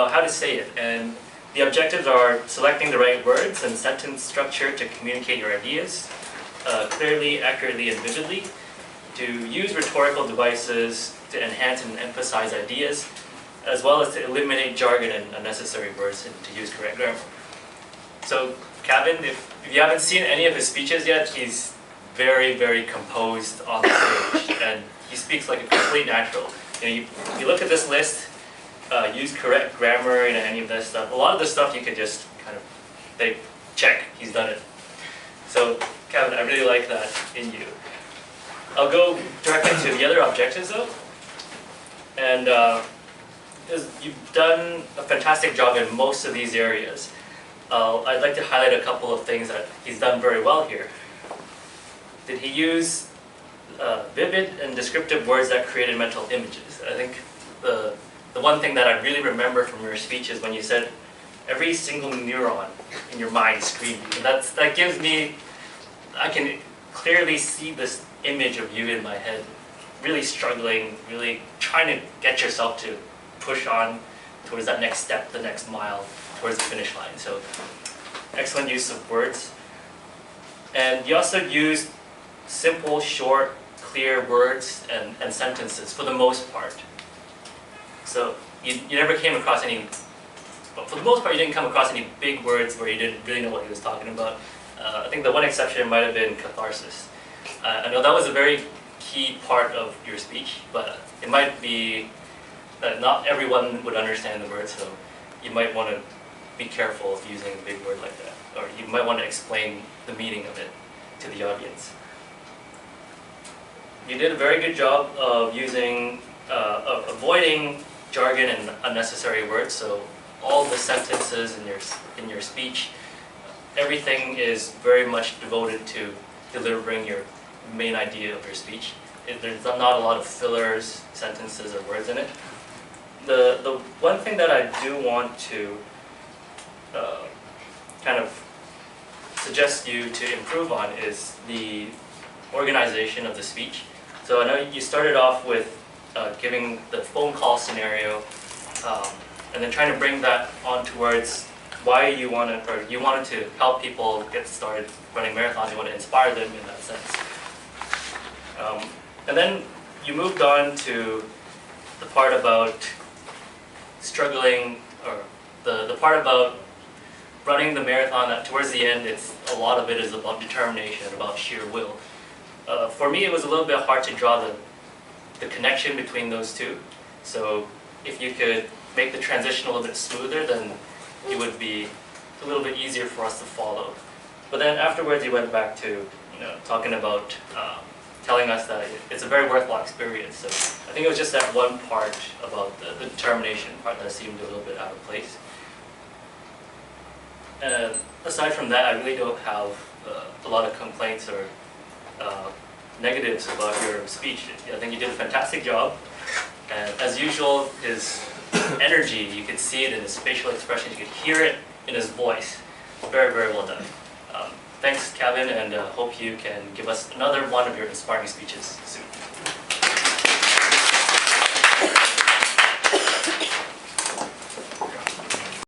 how to say it, and the objectives are selecting the right words and sentence structure to communicate your ideas clearly, accurately, and vividly, to use rhetorical devices to enhance and emphasize ideas, as well as to eliminate jargon and unnecessary words and to use correct grammar. So Cavan, if you haven't seen any of his speeches yet, he's very, very composed on the stage, and he speaks like a complete natural. You look at this list, use correct grammar and any of that stuff. A lot of the stuff you could just kind of check, he's done it. So Cavan, I really like that in you. I'll go directly to the other objectives though. And you've done a fantastic job in most of these areas. I'd like to highlight a couple of things that he's done very well here. Did he use vivid and descriptive words that created mental images? I think the one thing that I really remember from your speech is when you said every single neuron in your mind screamed. And that gives me, I can clearly see this image of you in my head, really struggling, really trying to get yourself to push on towards that next step, the next mile, towards the finish line. So excellent use of words. And you also used simple, short, clear words and sentences for the most part. So you never came across any, but for the most part you didn't come across any big words where you didn't really know what he was talking about. I think the one exception might have been catharsis. I know that was a very key part of your speech, but it might be that not everyone would understand the word, so you might want to be careful of using a big word like that, or you might want to explain the meaning of it to the audience. You did a very good job of avoiding jargon and unnecessary words. So all the sentences in your speech, everything is very much devoted to delivering your main idea of your speech. There's not a lot of fillers, sentences, or words in it. The one thing that I do want to kind of suggest you to improve on is the organization of the speech. So I know you started off with giving the phone call scenario, and then trying to bring that on towards why you wanted to help people get started running marathons. You want to inspire them in that sense. And then you moved on to the part about struggling, or the part about running the marathon. That towards the end, a lot of it is about determination, about sheer will. For me, it was a little bit hard to draw the connection between those two. So if you could make the transition a little bit smoother, then it would be a little bit easier for us to follow. But then afterwards, you went back to talking about telling us that it's a very worthwhile experience. So I think it was just that one part about the determination part that seemed a little bit out of place. Aside from that, I really don't have a lot of complaints or negatives about your speech. I think you did a fantastic job. And as usual, his energy, you could see it in his facial expressions, you could hear it in his voice. Very, very well done. Thanks, Cavan, and hope you can give us another one of your inspiring speeches soon.